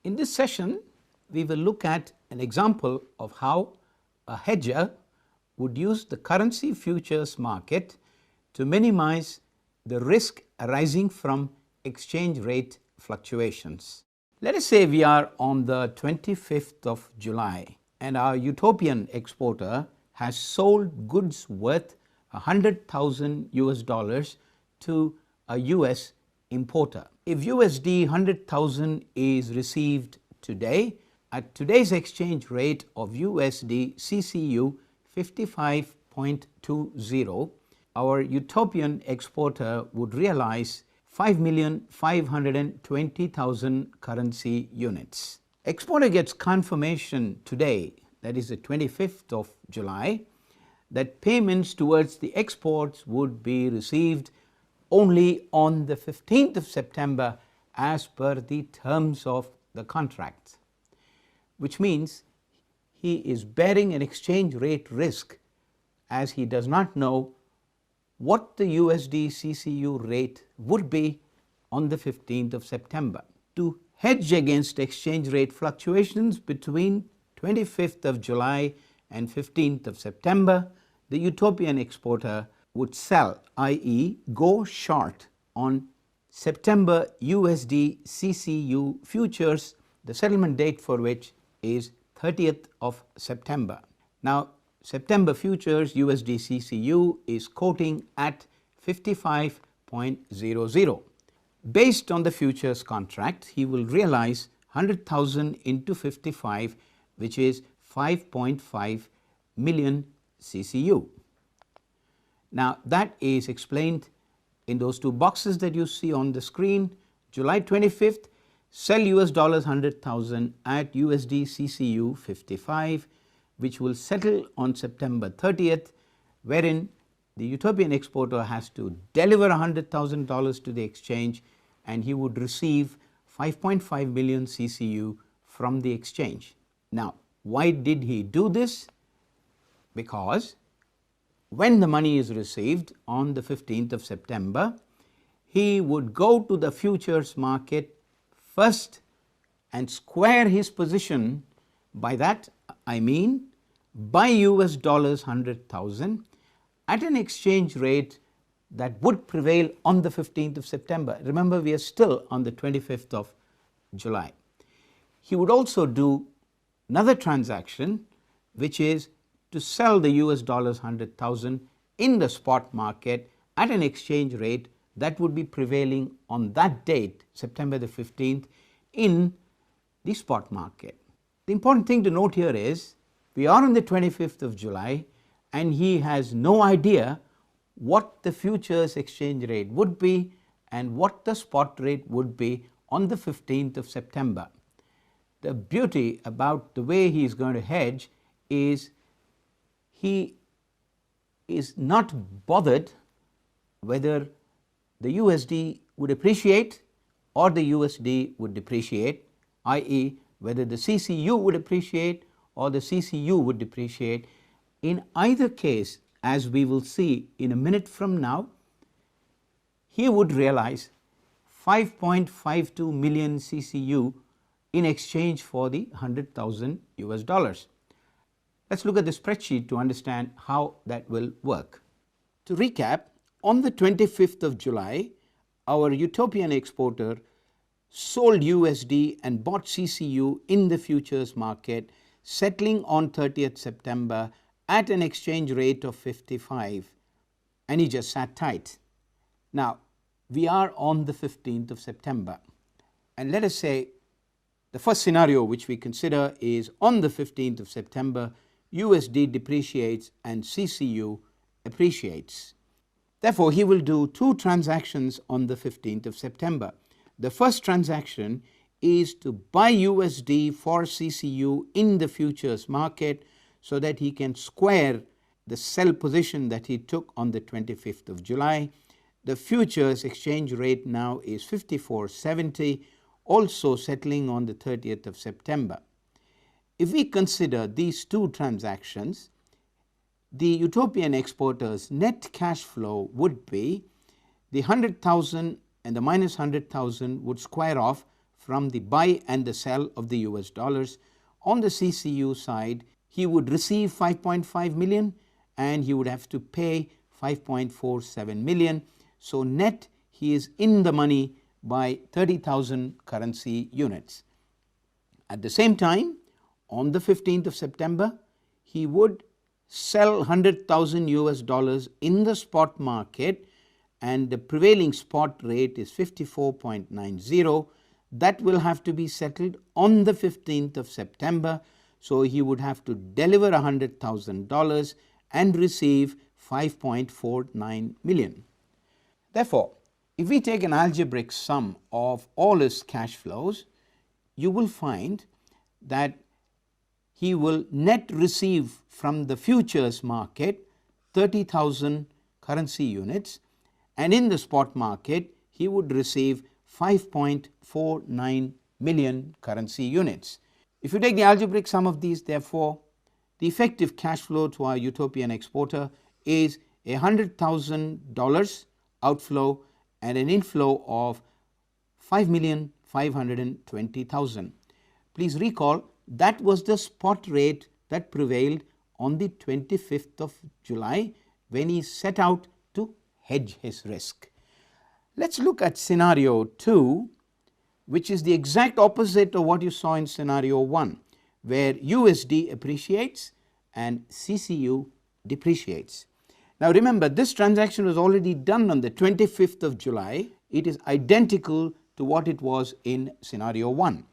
In this session, we will look at an example of how a hedger would use the currency futures market to minimize the risk arising from exchange rate fluctuations. Let us say we are on the 25th of July and our utopian exporter has sold goods worth 100,000 US dollars to a US importer. If USD 100,000 is received today, at today's exchange rate of USD CCU 55.20, our utopian exporter would realize 5,520,000 currency units. Exporter gets confirmation today, that is the 25th of July, that payments towards the exports would be received only on the 15th of September as per the terms of the contract, which means he is bearing an exchange rate risk as he does not know what the USD CCU rate would be on the 15th of September. To hedge against exchange rate fluctuations between 25th of July and 15th of September, the utopian exporter would sell, i.e. go short on September USD CCU futures, the settlement date for which is 30th of September. Now, September futures USD CCU is quoting at 55.00. Based on the futures contract, he will realize 100,000 into 55, which is 5.5 million CCU. Now, that is explained in those two boxes that you see on the screen. July 25th, sell US dollars 100,000 at USD CCU 55, which will settle on September 30th, wherein the utopian exporter has to deliver $100,000 to the exchange and he would receive 5.5 million CCU from the exchange. Now, why did he do this? Because when the money is received on the 15th of September, he would go to the futures market first and square his position. By that I mean buy US dollars 100,000 at an exchange rate that would prevail on the 15th of September. Remember, we are still on the 25th of July. He would also do another transaction, which is to sell the US dollars 100,000 in the spot market at an exchange rate that would be prevailing on that date, September the 15th, in the spot market. The important thing to note here is we are on the 25th of July and he has no idea what the futures exchange rate would be and what the spot rate would be on the 15th of September. The beauty about the way he is going to hedge is he is not bothered whether the USD would appreciate or the USD would depreciate, i.e. whether the CCU would appreciate or the CCU would depreciate. In either case, as we will see in a minute from now, he would realize 5.52 million CCU in exchange for the 100,000 US dollars. Let's look at the spreadsheet to understand how that will work. To recap, on the 25th of July, our utopian exporter sold USD and bought CCU in the futures market, settling on 30th September at an exchange rate of 55, and he just sat tight. Now, we are on the 15th of September, and let us say the first scenario which we consider is on the 15th of September, USD depreciates and CCU appreciates. Therefore, he will do two transactions on the 15th of September. The first transaction is to buy USD for CCU in the futures market so that he can square the sell position that he took on the 25th of July. The futures exchange rate now is 54.70, also settling on the 30th of September. If we consider these two transactions, the utopian exporter's net cash flow would be the 100,000 and the minus 100,000 would square off from the buy and the sell of the US dollars. On the CCU side, he would receive 5.5 million and he would have to pay 5.47 million. So net, he is in the money by 30,000 currency units. At the same time, on the 15th of September, he would sell 100,000 US dollars in the spot market, and the prevailing spot rate is 54.90. That will have to be settled on the 15th of September. So he would have to deliver $100,000 and receive 5.49 million. Therefore, if we take an algebraic sum of all his cash flows, you will find that he will net receive from the futures market 30,000 currency units, and in the spot market he would receive 5.49 million currency units. If you take the algebraic sum of these, therefore, the effective cash flow to our utopian exporter is $100,000 outflow and an inflow of 5,520,000. Please recall that was the spot rate that prevailed on the 25th of July when he set out to hedge his risk. Let's look at scenario 2, which is the exact opposite of what you saw in scenario 1, where USD appreciates and CCU depreciates. Now remember, this transaction was already done on the 25th of July. It is identical to what it was in scenario 1.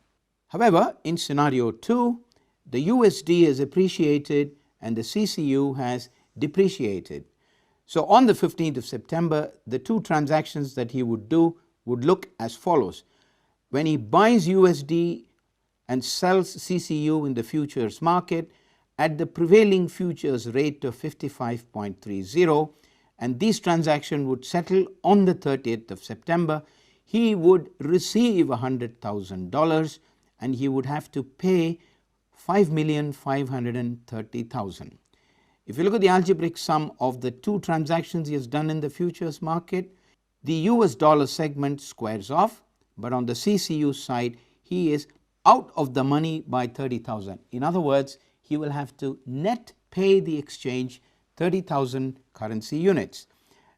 However, in scenario 2, the USD has appreciated and the CCU has depreciated. So on the 15th of September, the two transactions that he would do would look as follows. When he buys USD and sells CCU in the futures market at the prevailing futures rate of 55.30, and these transactions would settle on the 30th of September, he would receive $100,000 and he would have to pay 5,530,000. If you look at the algebraic sum of the two transactions he has done in the futures market, the US dollar segment squares off, but on the CCU side, he is out of the money by 30,000. In other words, he will have to net pay the exchange 30,000 currency units.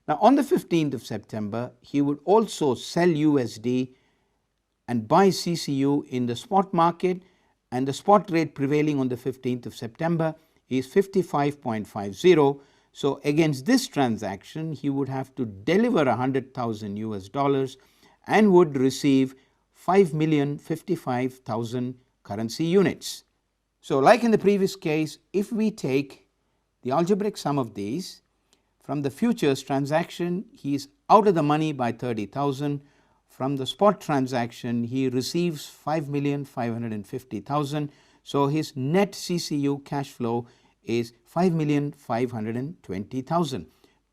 Now on the 15th of September, he would also sell USD and buy CCU in the spot market, and the spot rate prevailing on the 15th of September is 55.50. So against this transaction, he would have to deliver 100,000 US dollars and would receive 5,055,000 currency units. So like in the previous case, if we take the algebraic sum of these, from the futures transaction, he is out of the money by 30,000. From the spot transaction, he receives 5,550,000. So his net CCU cash flow is 5,520,000,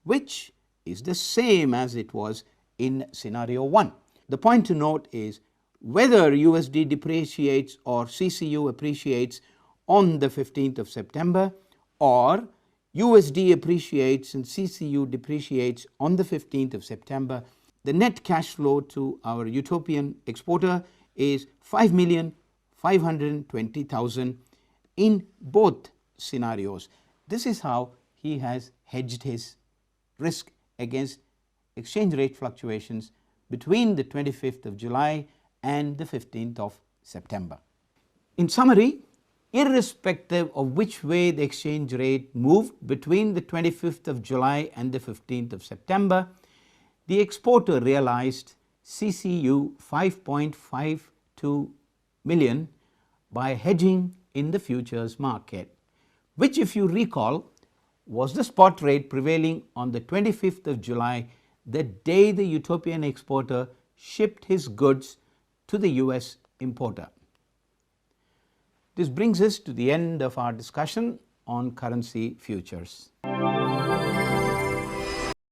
which is the same as it was in scenario 1. The point to note is whether USD depreciates or CCU appreciates on the 15th of September, or USD appreciates and CCU depreciates on the 15th of September, the net cash flow to our utopian exporter is 5,520,000 in both scenarios. This is how he has hedged his risk against exchange rate fluctuations between the 25th of July and the 15th of September. In summary, irrespective of which way the exchange rate moved between the 25th of July and the 15th of September, the exporter realized CCU 5.52 million by hedging in the futures market, which, if you recall, was the spot rate prevailing on the 25th of July, the day the utopian exporter shipped his goods to the US importer. This brings us to the end of our discussion on currency futures.